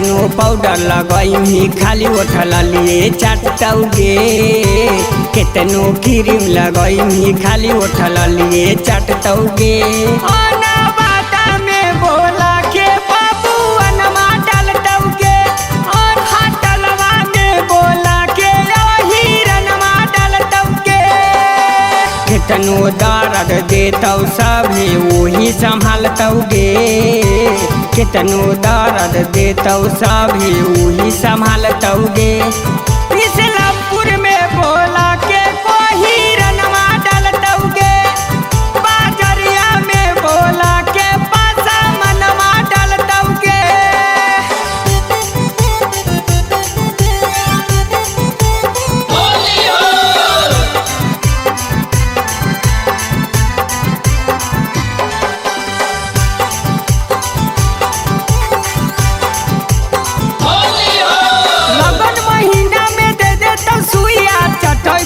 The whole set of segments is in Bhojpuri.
केतनो पाउडर लगाई खाली उठल लिए चाटतौगे, केतनो क्रीम लगाई खाली उठल लिए चाटतौगे। केतनो दर्द देतौ सभी वही संभालतौगे, केतनो दर्द देतौ सभी वही संभालतौगे। इस्लामपुर में बोला के कोई रनमा डालतौगे, बाजरिया में बोला के पासा मनमा डालतौगे।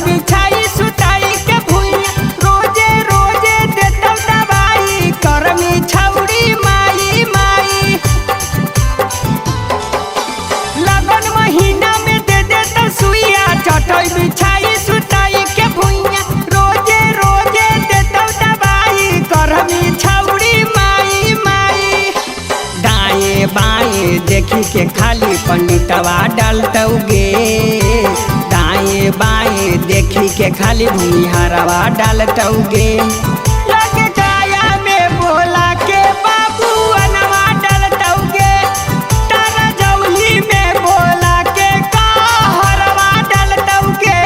बिछाई सुताई के भुइया रोजे रोजे देतौ दवाई, करमी छौड़ी माई माई। लगन महीना में दे देतौ सुइया, चटई बिछाई सुताई के भुइया रोजे रोजे देतौ दवाई, करमी छौड़ी माई माई। दाएं बाएं देखी के खाली पंडितवा डालतौगे, दाएं बाएं देखी के खाली भूमिहारवा डालतौगे। लग जाया में बोला के बाबू अनवा डालतौगे, तारा जौली में बोला के कहरवा डालतौगे।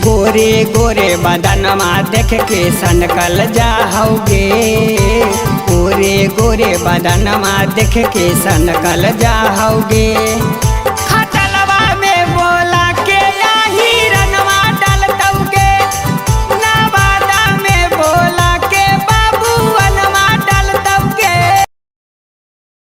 गोरे गोरे बदनमा देख के सनकल जाओगे, गोरे गोरे बदनमा देख के सनकल जाओगे।